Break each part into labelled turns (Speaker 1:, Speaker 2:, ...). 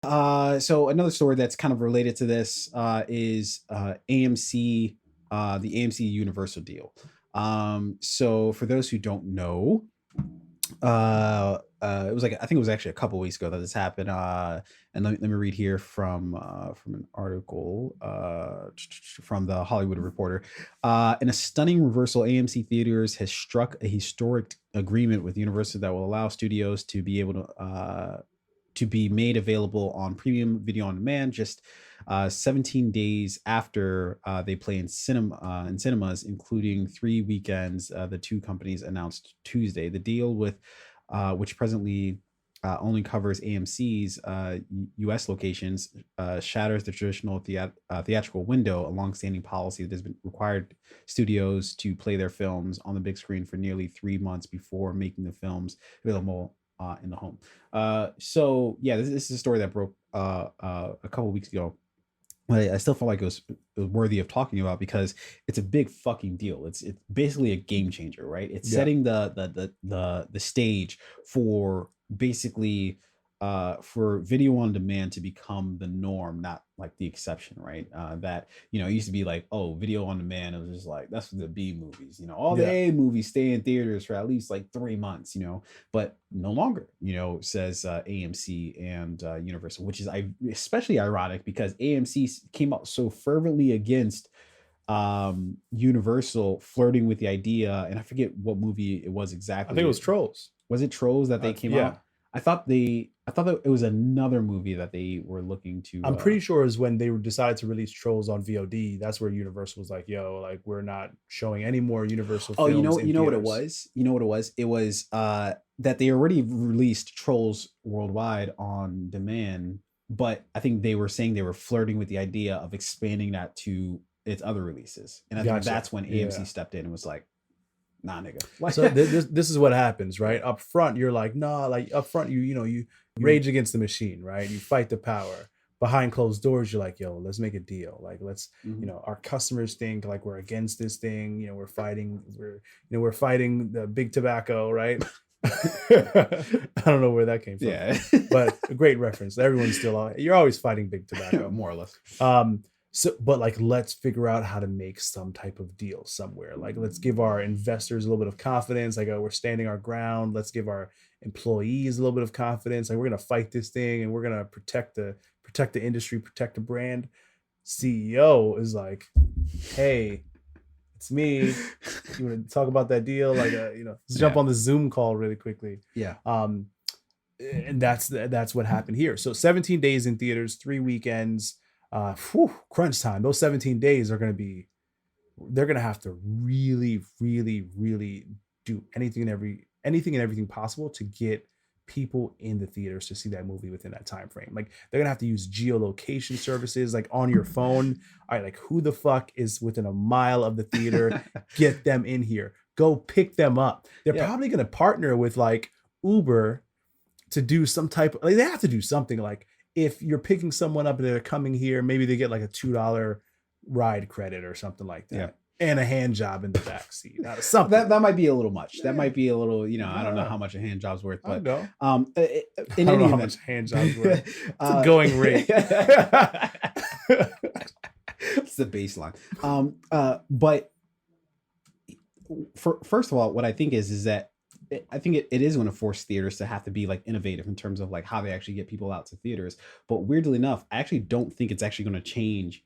Speaker 1: So another story that's kind of related to this is AMC, the AMC Universal deal. So for those who don't know, it was like I think it was actually a couple weeks ago that this happened. And let me read here from an article from the Hollywood Reporter. In a stunning reversal, AMC Theaters has struck a historic agreement with Universal that will allow studios to be able to be made available on premium video on demand just 17 days after they play in cinemas, including 3 weekends. The two companies announced Tuesday the deal with which presently only covers AMC's U.S. locations, shatters the traditional theatrical window, a longstanding policy that has been required studios to play their films on the big screen for nearly 3 months before making the films available in the home. So yeah, this is a story that broke a couple weeks ago. I still felt like it was worthy of talking about because it's a big fucking deal. It's basically a game changer, right? It's
Speaker 2: Yeah.
Speaker 1: setting the stage for basically for video on demand to become the norm, not like the exception, right? That it used to be like, oh, video on demand. It was just like that's for the B movies. All the
Speaker 2: Yeah.
Speaker 1: A movies stay in theaters for at least like 3 months. But no longer. Says AMC and Universal, which is especially ironic because AMC came out so fervently against Universal flirting with the idea, and I forget what movie it was
Speaker 2: I think it
Speaker 1: exactly.
Speaker 2: was Trolls.
Speaker 1: Was it Trolls that they came
Speaker 2: Yeah.
Speaker 1: out? I thought that it was another movie that they were looking to
Speaker 2: I'm pretty sure is when they decided to release Trolls on VOD. That's where Universal was like, "Yo, like we're not showing any more Universal
Speaker 1: Oh,
Speaker 2: films in
Speaker 1: you know what it
Speaker 2: theaters."
Speaker 1: was? You know what it was? It was that they already released Trolls worldwide on demand, but I think they were saying they were flirting with the idea of expanding that to its other releases. And I think
Speaker 2: Gotcha.
Speaker 1: that's when AMC
Speaker 2: Yeah.
Speaker 1: stepped in and was like, "Nah, nigga."
Speaker 2: So this is what happens, right? Up front, you're like, nah, like up front, you rage against the machine, right? You fight the power. Behind closed doors, you're like, yo, let's make a deal. Like, let's,
Speaker 1: Mhm.
Speaker 2: our customers think like we're against this thing. We're fighting the big tobacco, right? I don't know where that came from,
Speaker 1: Yeah.
Speaker 2: but a great reference. Everyone's still, you're always fighting big tobacco.
Speaker 1: More or less.
Speaker 2: Um, so, but like, let's figure out how to make some type of deal somewhere. Like, let's give our investors a little bit of confidence. Like, oh, we're standing our ground. Let's give our employees a little bit of confidence. Like, we're gonna fight this thing, and we're gonna protect the industry, protect the brand. CEO is like, hey, it's me. You want to talk about that deal? Like, let's jump
Speaker 1: Yeah.
Speaker 2: on the Zoom call really quickly.
Speaker 1: Yeah.
Speaker 2: Um, and that's what happened here. So 17 days in theaters, 3 weekends. Crunch time. Those 17 days they're gonna have to really, really, really do anything and everything possible to get people in the theaters to see that movie within that time frame. Like they're gonna have to use geolocation services like on your phone. All right, like who the fuck is within a mile of the theater? Get them in here. Go pick them up. They're
Speaker 1: Yeah.
Speaker 2: probably gonna partner with like Uber to do some type of, like they have to do something. Like if you're picking someone up and they're coming here, maybe they get like a $2 ride credit or something like
Speaker 1: Yeah.
Speaker 2: that, and a hand job in the back seat. Something.
Speaker 1: That might be a little much. That
Speaker 2: Yeah.
Speaker 1: might be a little, I don't know
Speaker 2: Yeah,
Speaker 1: how much a hand job's worth,
Speaker 2: I
Speaker 1: but
Speaker 2: know.
Speaker 1: in
Speaker 2: I don't
Speaker 1: any
Speaker 2: know how
Speaker 1: event,
Speaker 2: much hand jobs worth. It's a
Speaker 1: uh,
Speaker 2: going rate.
Speaker 1: it's the baseline. But first of all, what I think is that I think it is going to force theaters to have to be like innovative in terms of like how they actually get people out to theaters. But weirdly enough, I actually don't think it's actually going to change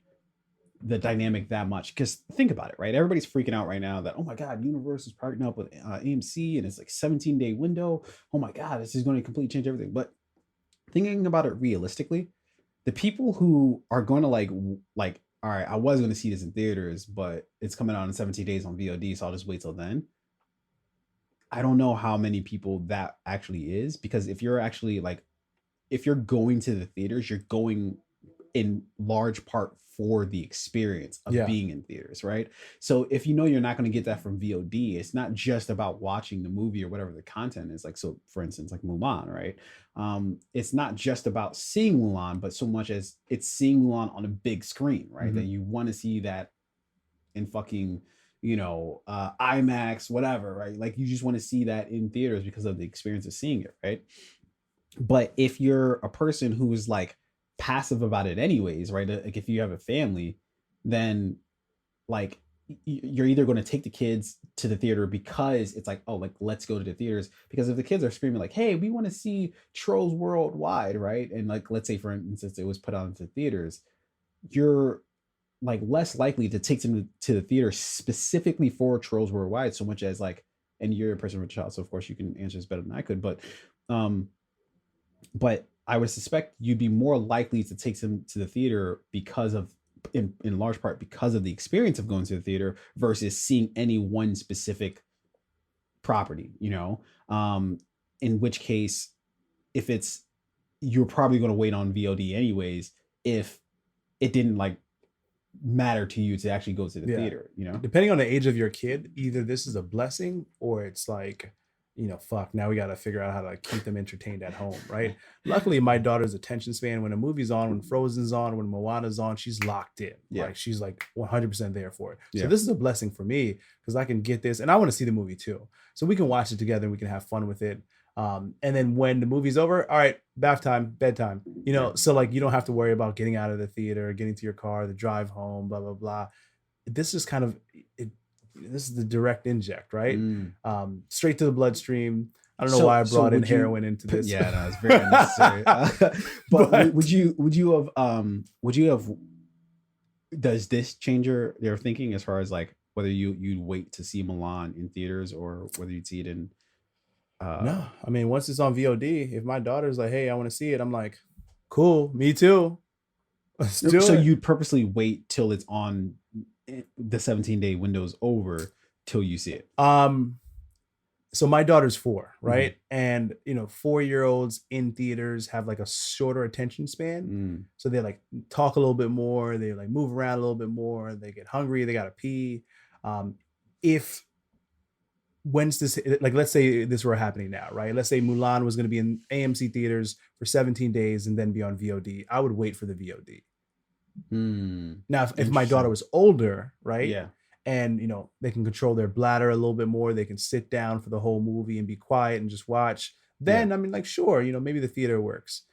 Speaker 1: the dynamic that much because think about it, right? Everybody's freaking out right now that, oh my god, Universal's partnering up with AMC and it's like 17-day window. Oh my god, this is going to completely change everything. But thinking about it realistically, the people who are going to like all right, I was going to see this in theaters, but it's coming out in 17 days on VOD, so I'll just wait till then. I don't know how many people that actually is because if you're actually like if you're going to the theaters, you're going in large part for the experience of
Speaker 2: Yeah.
Speaker 1: being in theaters, right? So if you're not going to get that from VOD, it's not just about watching the movie or whatever the content is. Like, so for instance, like Mulan, right? It's not just about seeing Mulan, but so much as it's seeing Mulan on a big screen, right? That
Speaker 2: Mhm.
Speaker 1: you want to see that in fucking IMAX, whatever, right? Like you just want to see that in theaters because of the experience of seeing it, right? But if you're a person who is like passive about it anyways, right? Like if you have a family, then like you're either going to take the kids to the theater because it's like, oh, like let's go to the theaters, because if the kids are screaming like, hey, we want to see Trolls Worldwide, right? And like let's say for instance it was put out into theaters, you're like less likely to take them to the theater specifically for Trolls Worldwide so much as like, and you're a person with a child, so of course you can answer this better than I could, um but I would suspect you'd be more likely to take them to the theater because of, in large part because of the experience of going to the theater versus seeing any one specific property, you know. In which case, if it's, you're probably going to wait on VOD anyways if it didn't like matter to you to actually go to the theater, you know.
Speaker 2: Depending on the age of your kid, either this is a blessing or it's like, you know, fuck, now we got to figure out how to like, keep them entertained at home, right? Luckily, my daughter's attention span, when a movie's on, when Frozen's on, when Moana's on, she's locked in.
Speaker 1: Yeah.
Speaker 2: Like she's like 100% there for it. So
Speaker 1: Yeah.
Speaker 2: this is a blessing for me because I can get this, and I want to see the movie too. So we can watch it together and we can have fun with it. And then when the movie's over, all right, bath time, bedtime, you know, so like you don't have to worry about getting out of the theater, getting to your car, the drive home, blah, blah, blah. This is kind of it. This is the direct inject, right? Straight to the bloodstream. I don't know why I brought in heroin into this.
Speaker 1: Yeah, no, it's very unnecessary. But would you have does this change your thinking as far as like whether you'd wait to see Milan in theaters or whether you'd see it in
Speaker 2: No, I mean, once it's on VOD, if my daughter's like, hey, I want to see it, I'm like, cool, me too. Let's do
Speaker 1: so
Speaker 2: it.
Speaker 1: you'd purposely wait till it's on, the 17-day window's over till you see it.
Speaker 2: So my daughter's 4, right? And you know, 4-year-olds in theaters have like a shorter attention span. So they like talk a little bit more, they like move around a little bit more, they get hungry, they gotta pee. If when's this, like let's say this were happening now, right? Let's say Mulan was going to be in AMC theaters for 17 days and then be on VOD. I would wait for the VOD. Now, if my daughter was older, right?
Speaker 1: Yeah.
Speaker 2: And you know, they can control their bladder a little bit more, they can sit down for the whole movie and be quiet and just watch, then I mean, like, sure, you know, maybe the theater works.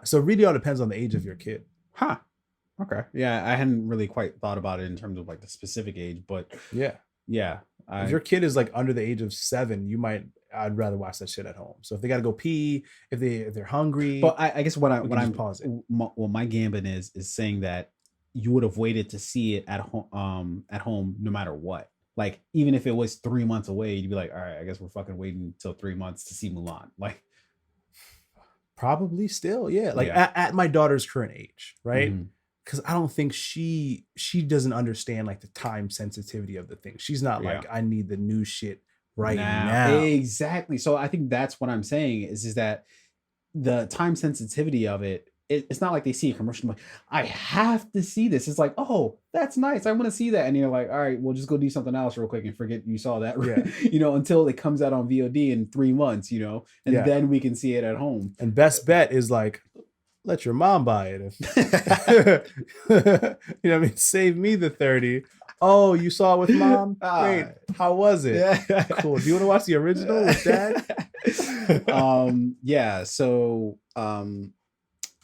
Speaker 2: So it really all depends on the age of your kid.
Speaker 1: Okay. Yeah, I hadn't really quite thought about it in terms of like the specific age, but
Speaker 2: yeah. If your kid is like under the age of 7, I'd rather watch that shit at home. So if they got to go pee, if they're hungry,
Speaker 1: but I guess I'm
Speaker 2: pause it.
Speaker 1: My gambit is saying that you would have waited to see it at home no matter what. Like even if it was 3 months away, you'd be like, all right, I guess we're fucking waiting until 3 months to see Mulan. Like
Speaker 2: probably still, yeah. Like at my daughter's current age, right? Because I don't think she doesn't understand like the time sensitivity of the thing. She's not like, I need the new shit right now.
Speaker 1: Exactly. So I think that's what I'm saying is that the time sensitivity of it, it's not like they see a commercial like, I have to see this. It's like, oh, that's nice, I want to see that. And you're like, all right, we'll just go do something else real quick and forget you saw that. You know, until it comes out on VOD in 3 months, you know, and then we can see it at home.
Speaker 2: And best bet is like, let your mom buy it. You know what I mean? Save me the 30. Oh, you saw it with mom? Great. How was it? Cool. Do you want to watch the original with dad?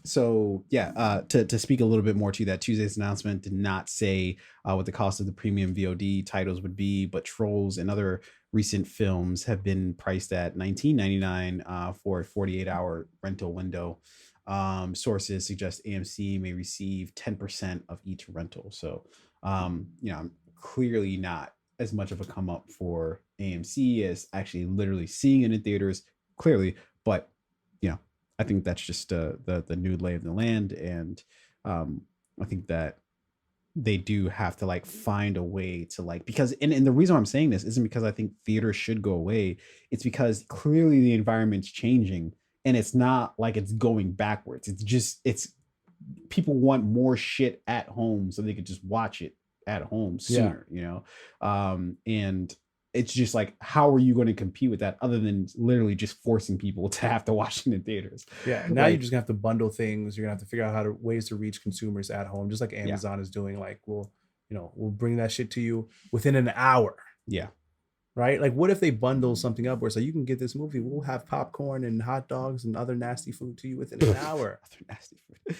Speaker 1: To speak a little bit more to that, Tuesday's announcement did not say what the cost of the premium VOD titles would be, but Trolls and other recent films have been priced at $19.99 for a 48-hour rental window. Sources suggest AMC may receive 10% of each rental. So, you know, clearly not as much of a come up for AMC as actually literally seeing it in theaters, clearly. But, you know, I think that's just the new lay of the land. And I think that they do have to like find a way to like, because, and the reason I'm saying this isn't because I think theaters should go away. It's because clearly the environment's changing. And it's not like it's going backwards. It's people want more shit at home so they could just watch it at home sooner, you know? And it's just like, how are you going to compete with that other than literally just forcing people to have to watch it in theaters?
Speaker 2: Yeah. Now you're just gonna have to bundle things. You're gonna have to figure out ways to reach consumers at home, just like Amazon is doing. Like, we'll bring that shit to you within an hour. Yeah. Right? Like, what if they bundle something up where it's like, you can get this movie, we'll have popcorn and hot dogs and other nasty food to you within an hour.
Speaker 1: Other nasty food.